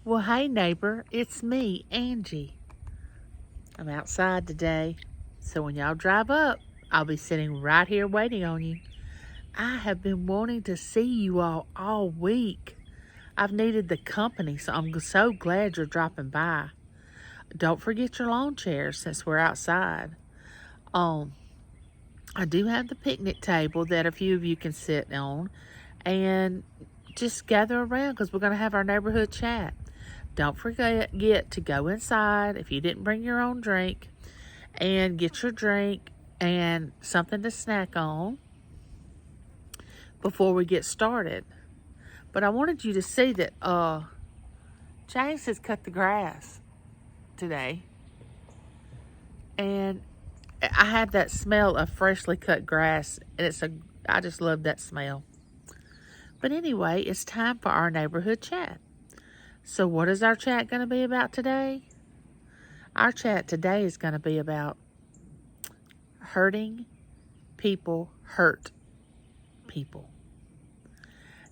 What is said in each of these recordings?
Well, hey, neighbor, it's me, Angie. I'm outside today, so when y'all drive up, I'll be sitting right here waiting on you. I have been wanting to see you all week. I've needed the company, so I'm so glad you're dropping by. Don't forget your lawn chairs since we're outside. Um, I do have the picnic table that a few of you can sit on, and just gather around because we're going to have our neighborhood chat. Don't forget to go inside if you didn't bring your own drink and get your drink and something to snack on before we get started. But I wanted you to see that James has cut the grass today. And I have that smell of freshly cut grass, and I just love that smell. But anyway, it's time for our neighborhood chat. So what is our chat going to be about today? Our chat today is going to be about hurting people hurt people.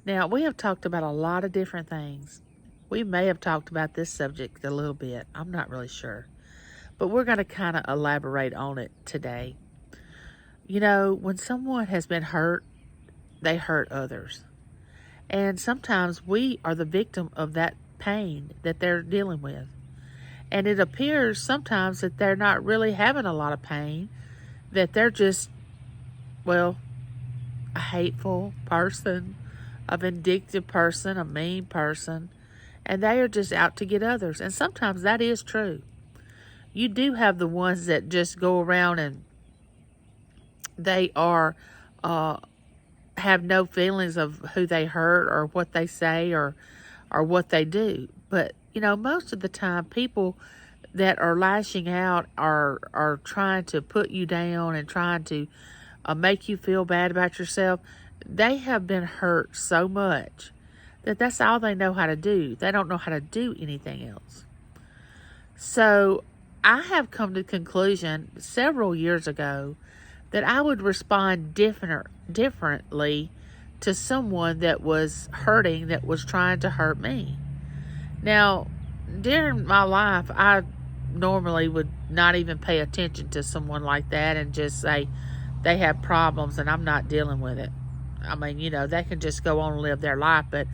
Now, we have talked about a lot of different things. We may have talked about this subject a little bit. I'm not really sure. But we're going to kind of elaborate on it today. You know, when someone has been hurt, they hurt others. And sometimes we are the victim of that pain that they're dealing with. And it appears sometimes that they're not really having a lot of pain, that they're just, well, a hateful person, a vindictive person, a mean person, and they are just out to get others. And sometimes that is true. You do have the ones that just go around and they are have no feelings of who they hurt or what they say or what they do. But you know, most of the time, people that are lashing out are trying to put you down and trying to make you feel bad about yourself. They have been hurt so much that that's all they know how to do. They don't know how to do anything else. So I have come to the conclusion several years ago that I would respond differently to someone that was hurting, that was trying to hurt me. Now, during my life, I normally would not even pay attention to someone like that and just say they have problems and I'm not dealing with it. I mean, you know, they can just go on and live their life, but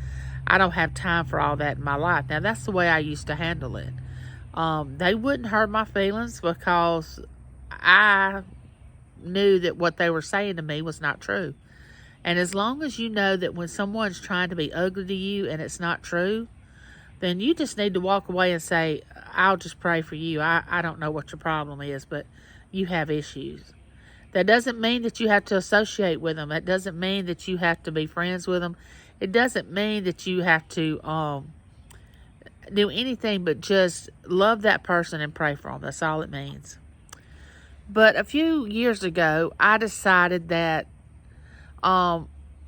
I don't have time for all that in my life. Now, that's the way I used to handle it. They wouldn't hurt my feelings because I knew that what they were saying to me was not true. And as long as you know that when someone's trying to be ugly to you and it's not true, then you just need to walk away and say, I'll just pray for you. I don't know what your problem is, but you have issues. That doesn't mean that you have to associate with them. It doesn't mean that you have to be friends with them. It doesn't mean that you have to do anything but just love that person and pray for them. That's all it means. But a few years ago, I decided that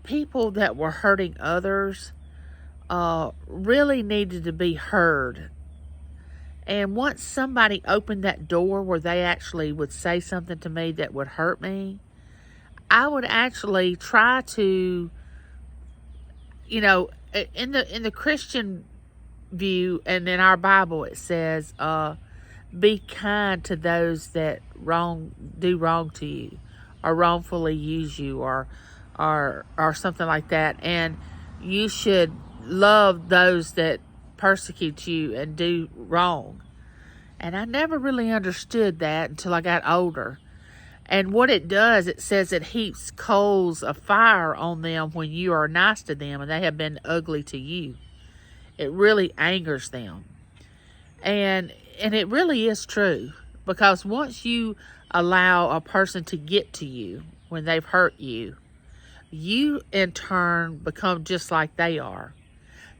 people that were hurting others really needed to be heard. And once somebody opened that door where they actually would say something to me that would hurt me, I would actually try to, you know, in the Christian view and in our Bible it says, be kind to those that do wrong to you, or wrongfully use you, or something like that. And you should love those that persecute you and do wrong. And I never really understood that until I got older. And what it does, it says it heaps coals of fire on them when you are nice to them and they have been ugly to you. It really angers them. And it really is true, because once you allow a person to get to you when they've hurt you, you in turn become just like they are.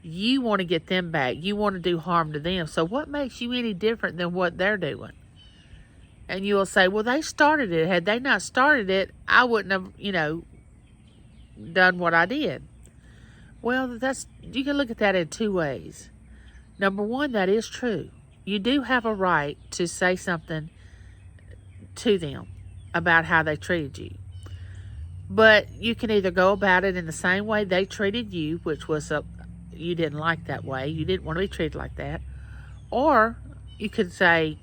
You want to get them back. You want to do harm to them. So what makes you any different than what they're doing? And you will say, well, they started it. Had they not started it, I wouldn't have, done what I did. Well, you can look at that in two ways. Number one, that is true. You do have a right to say something to them about how they treated you. But you can either go about it in the same way they treated you, which was you didn't like that way. You didn't want to be treated like that. Or you could say,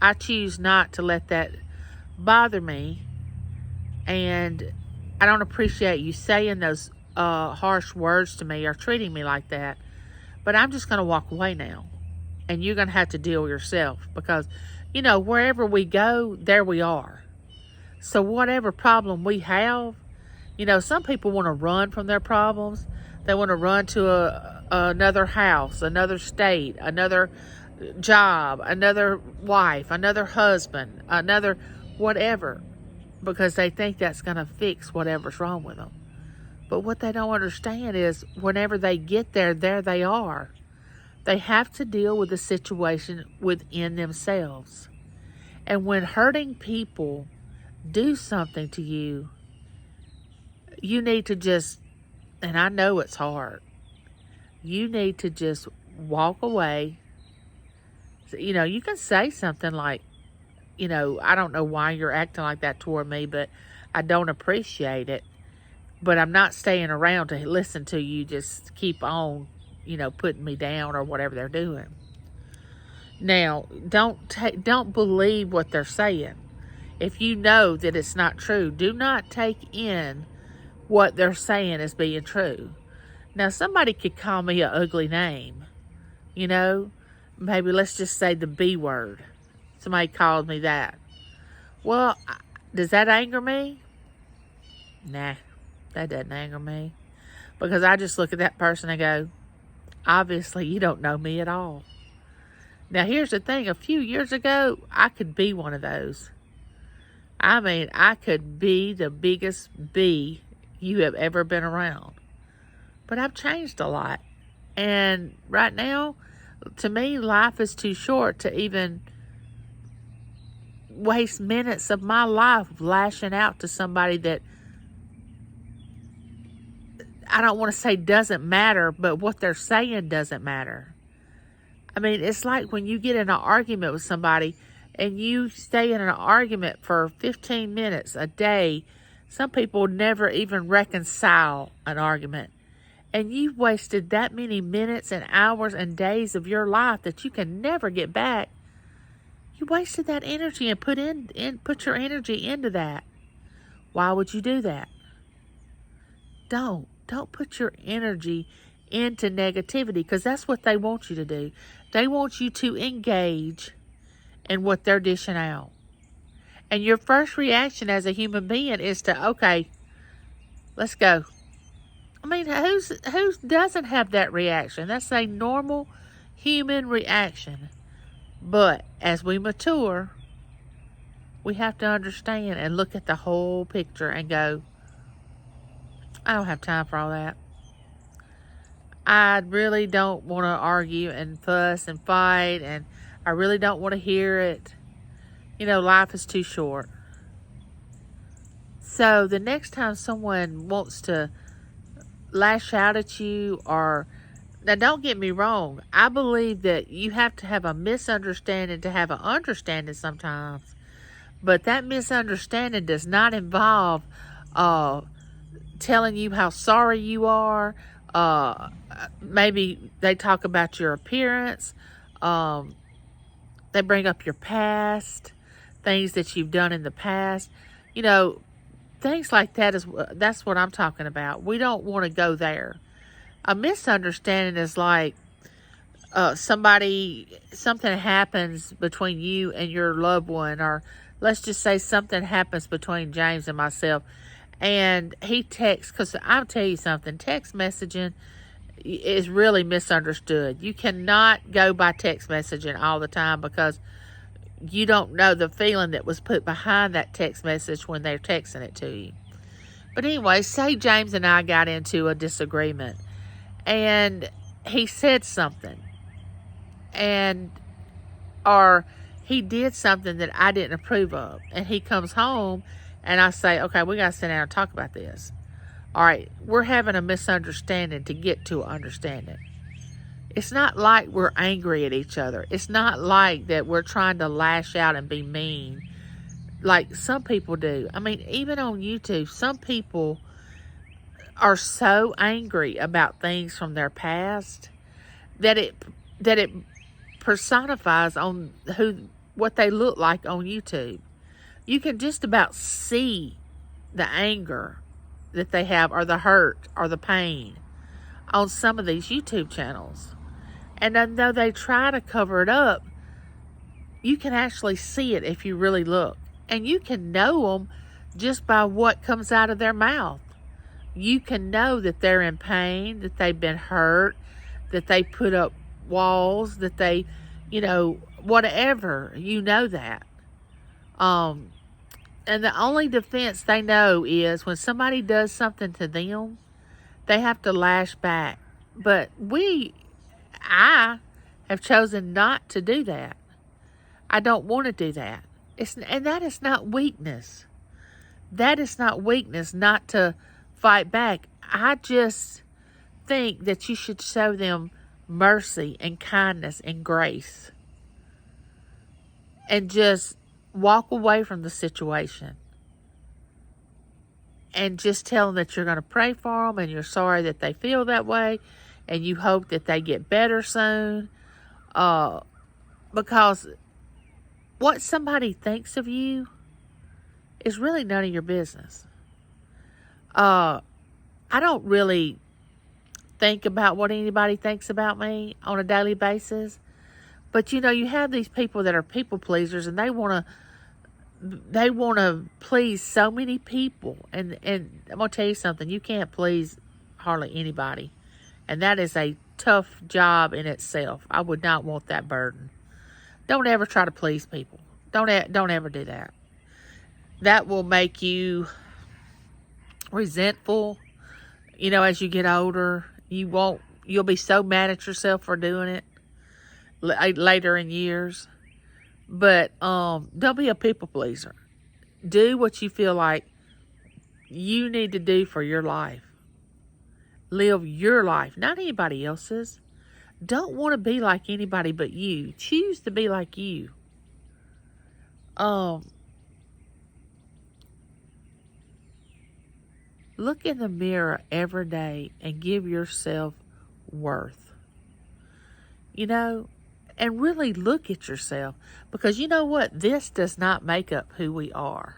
I choose not to let that bother me, and I don't appreciate you saying those harsh words to me or treating me like that, but I'm just going to walk away now. And you're going to have to deal with yourself because, wherever we go, there we are. So whatever problem we have, some people want to run from their problems. They want to run to another house, another state, another job, another wife, another husband, another whatever, because they think that's going to fix whatever's wrong with them. But what they don't understand is whenever they get there they are. They have to deal with the situation within themselves. And when hurting people do something to you, you need to just, and I know it's hard, you need to just walk away. You can say something like, I don't know why you're acting like that toward me, but I don't appreciate it. But I'm not staying around to listen to you just keep on, putting me down or whatever they're doing. Now, don't believe what they're saying. If you know that it's not true, do not take in what they're saying as being true. Now, somebody could call me an ugly name, maybe let's just say the B word. Somebody called me that. Well, does that anger me? Nah, that doesn't anger me. Because I just look at that person and go, obviously you don't know me at all. Now, here's the thing. A few years ago, I could be one of those. I mean, I could be the biggest B you have ever been around. But I've changed a lot. And right now, to me, life is too short to even waste minutes of my life lashing out to somebody that I don't want to say doesn't matter, but what they're saying doesn't matter. I mean, it's like when you get in an argument with somebody and you stay in an argument for 15 minutes a day. Some people never even reconcile an argument. And you've wasted that many minutes and hours and days of your life that you can never get back. You wasted that energy and put your energy into that. Why would you do that? Don't put your energy into negativity, because that's what they want you to do. They want you to engage in what they're dishing out. And your first reaction as a human being is to, okay, let's go. I mean, who doesn't have that reaction? That's a normal human reaction. But as we mature, we have to understand and look at the whole picture and go, I don't have time for all that. I really don't want to argue and fuss and fight, and I really don't want to hear it. Life is too short. So the next time someone wants to lash out at you, now don't get me wrong, I believe that you have to have a misunderstanding to have an understanding sometimes. But that misunderstanding does not involve telling you how sorry you are. Maybe they talk about your appearance. They bring up your past, things that you've done in the past. Things like that that's what I'm talking about. We don't want to go there. A misunderstanding is like something happens between you and your loved one, or let's just say something happens between James and myself, and he texts, because I'll tell you something, text messaging is really misunderstood. You cannot go by text messaging all the time, because you don't know the feeling that was put behind that text message when they're texting it to you. But anyway, say James and I got into a disagreement, and he said something, or he did something that I didn't approve of, and he comes home, and I say, okay, we got to sit down and talk about this. All right, we're having a misunderstanding to get to an understanding. It's not like we're angry at each other. It's not like that we're trying to lash out and be mean like some people do. I mean, even on YouTube, some people are so angry about things from their past that it personifies on what they look like on YouTube. You can just about see the anger that they have, or the hurt, or the pain on some of these YouTube channels. And then though they try to cover it up, you can actually see it if you really look. And you can know them just by what comes out of their mouth. You can know that they're in pain, that they've been hurt, that they put up walls, that they, whatever. You know that. And the only defense they know is when somebody does something to them, they have to lash back. But I have chosen not to do that. I don't want to do that. And that is not weakness. That is not weakness not to fight back. I just think that you should show them mercy and kindness and grace. And just walk away from the situation. And just tell them that you're going to pray for them and you're sorry that they feel that way. And you hope that they get better soon. Because what somebody thinks of you is really none of your business. I don't really think about what anybody thinks about me on a daily basis. But you have these people that are people pleasers, and they want to please so many people. And I'm going to tell you something, you can't please hardly anybody. And that is a tough job in itself. I would not want that burden. Don't ever try to please people. Don't ever do that. That will make you resentful. As you get older, you'll be so mad at yourself for doing it later in years. But don't be a people pleaser. Do what you feel like you need to do for your life. Live your life, not anybody else's. Don't want to be like anybody but you. Choose to be like you. Look in the mirror every day and give yourself worth. And really look at yourself. Because you know what? This does not make up who we are.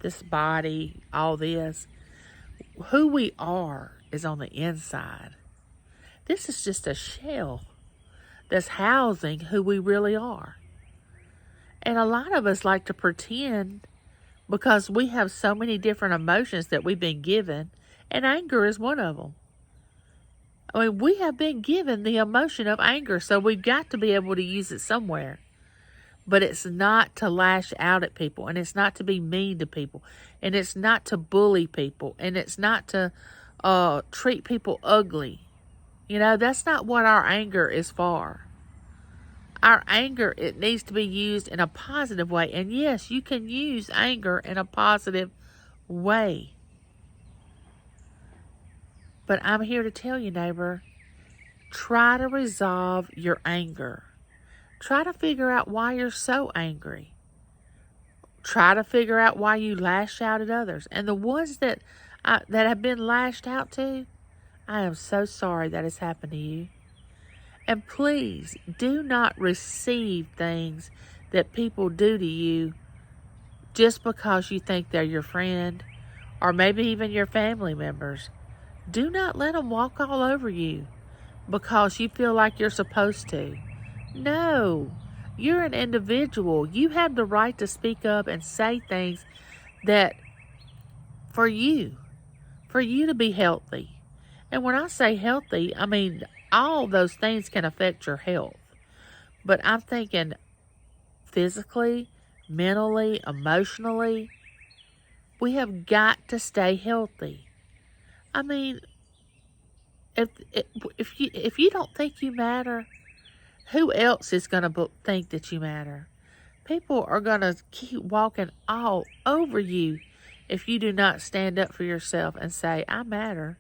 This body, all this. Who we are is on the inside. This is just a shell that's housing who we really are. And a lot of us like to pretend because we have so many different emotions that we've been given, and anger is one of them. We have been given the emotion of anger, so we've got to be able to use it somewhere. But it's not to lash out at people, and it's not to be mean to people, and it's not to bully people, and it's not to treat people ugly. That's not what our anger is for. Our anger, it needs to be used in a positive way. And yes, you can use anger in a positive way. But I'm here to tell you, neighbor, try to resolve your anger. Try to figure out why you're so angry. Try to figure out why you lash out at others. And the ones that have been lashed out to, I am so sorry that has happened to you. And please, do not receive things that people do to you just because you think they're your friend or maybe even your family members. Do not let them walk all over you because you feel like you're supposed to. No, you're an individual. You have the right to speak up and say things that for you to be healthy. And when I say healthy, I mean all those things can affect your health. But I'm thinking physically, mentally, emotionally, we have got to stay healthy. I mean, if you don't think you matter, who else is going to think that you matter? People are going to keep walking all over you if you do not stand up for yourself and say, I matter,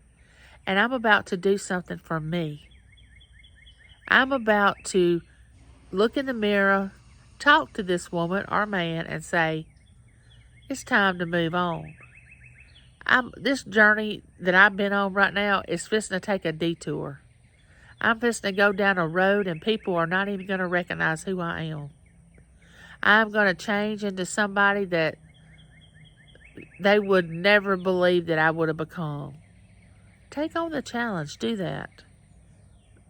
and I'm about to do something for me. I'm about to look in the mirror, talk to this woman or man, and say, it's time to move on. This journey that I've been on right now is fixing to take a detour. I'm fixing to go down a road and people are not even going to recognize who I am. I'm going to change into somebody that they would never believe that I would have become. Take on the challenge. Do that.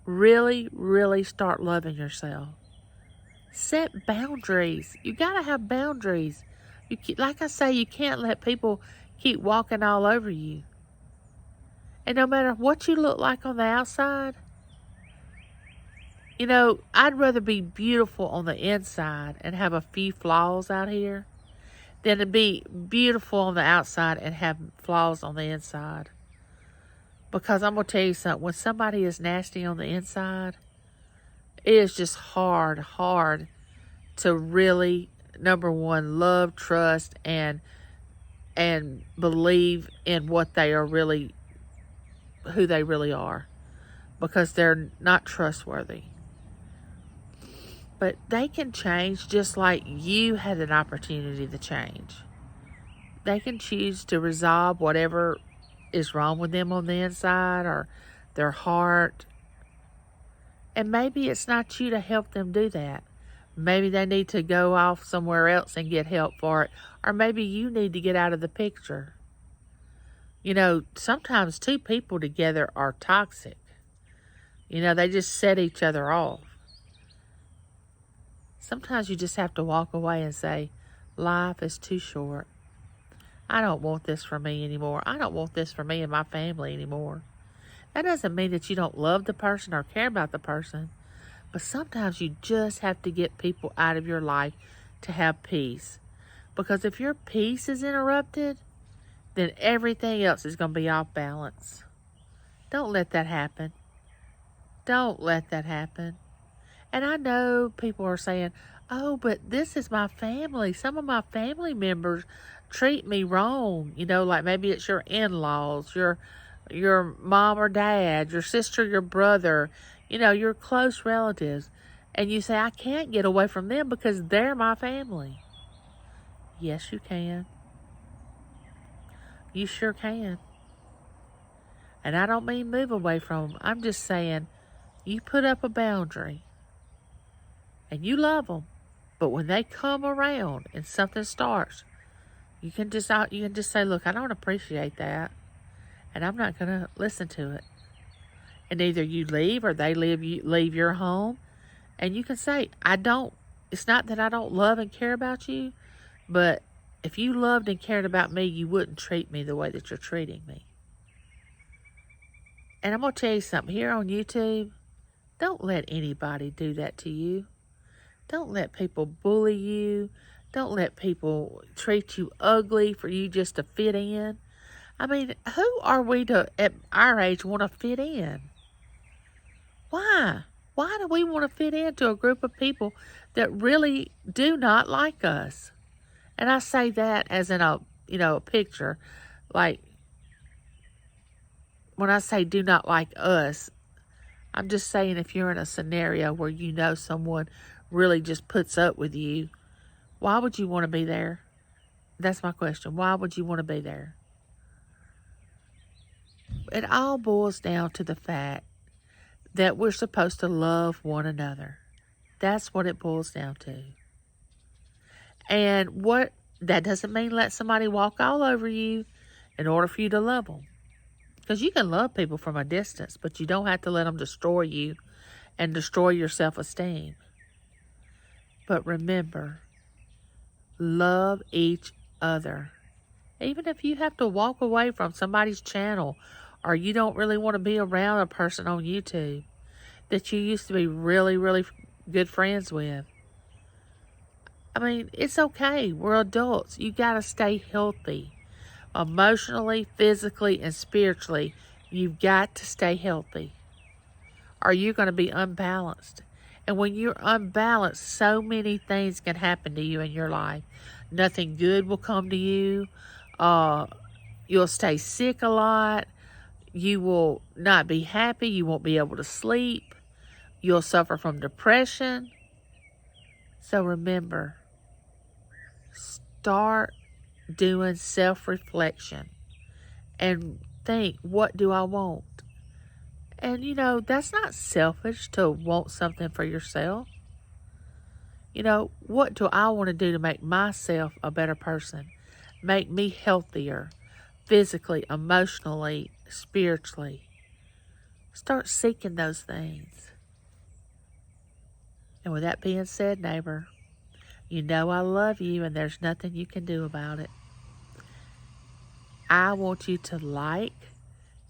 Really, really start loving yourself. Set boundaries. You got to have boundaries. Like I say, you can't let people keep walking all over you. And no matter what you look like on the outside, you know, I'd rather be beautiful on the inside and have a few flaws out here than to be beautiful on the outside and have flaws on the inside. Because I'm going to tell you something, when somebody is nasty on the inside, it is just hard to really, number one, love, trust, and believe in what they are really, who they really are. Because they're not trustworthy. But they can change just like you had an opportunity to change. They can choose to resolve whatever is wrong with them on the inside or their heart. And maybe it's not you to help them do that. Maybe they need to go off somewhere else and get help for it. Or maybe you need to get out of the picture. You know, sometimes two people together are toxic. You know, they just set each other off. Sometimes you just have to walk away and say, life is too short. I don't want this for me anymore. I don't want this for me and my family anymore. That doesn't mean that you don't love the person or care about the person. But sometimes you just have to get people out of your life to have peace. Because if your peace is interrupted, then everything else is going to be off balance. Don't let that happen. Don't let that happen. And I know people are saying, oh, but this is my family. Some of my family members treat me wrong. You know, like maybe it's your in-laws, your mom or dad, your sister, your brother, you know, your close relatives. And you say, I can't get away from them because they're my family. Yes, you can. You sure can. And I don't mean move away from them. I'm just saying, you put up a boundary. And you love them, but when they come around and something starts, you can just say, look, I don't appreciate that, and I'm not going to listen to it. And either you leave or they leave your home, and you can say, it's not that I don't love and care about you, but if you loved and cared about me, you wouldn't treat me the way that you're treating me. And I'm going to tell you something, here on YouTube, don't let anybody do that to you. Don't let people bully you. Don't let people treat you ugly for you just to fit in. I mean, who are we to, at our age, want to fit in? Why? Why do we want to fit into a group of people that really do not like us? And I say that as in a picture. Like, when I say do not like us, I'm just saying if you're in a scenario where you know someone really just puts up with you, why would you want to be there? That's my question. Why would you want to be there? It all boils down to the fact that we're supposed to love one another. That's what it boils down to. And that doesn't mean let somebody walk all over you in order for you to love them. Because you can love people from a distance, but you don't have to let them destroy you and destroy your self-esteem. But remember, love each other. Even if you have to walk away from somebody's channel or you don't really want to be around a person on YouTube that you used to be really, really good friends with. I mean, it's okay. We're adults. You got to stay healthy. Emotionally, physically, and spiritually, you've got to stay healthy. Or you're going to be unbalanced. And when you're unbalanced, so many things can happen to you in your life. Nothing good will come to you. You'll stay sick a lot. You will not be happy. You won't be able to sleep. You'll suffer from depression. So remember, start doing self-reflection. and think, what do I want? And that's not selfish to want something for yourself. What do I want to do to make myself a better person? Make me healthier, physically, emotionally, spiritually. Start seeking those things. And with that being said, neighbor, I love you and there's nothing you can do about it. I want you to like,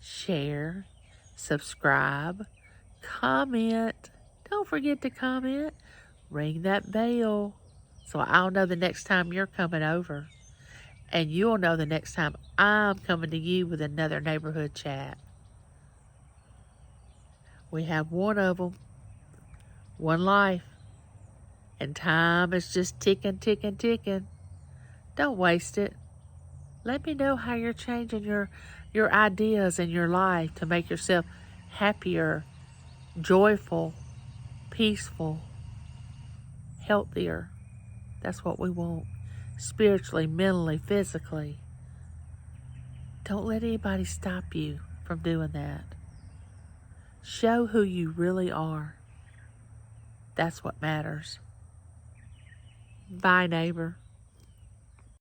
share, subscribe, comment. Don't forget to comment. Ring that bell so I'll know the next time you're coming over. And you'll know the next time I'm coming to you with another neighborhood chat. We have one of them, one life, and time is just ticking, ticking, ticking. Don't waste it. Let me know how you're changing your ideas in your life to make yourself happier, joyful, peaceful, healthier. That's what we want. Spiritually, mentally, physically. Don't let anybody stop you from doing that. Show who you really are. That's what matters. Bye, neighbor.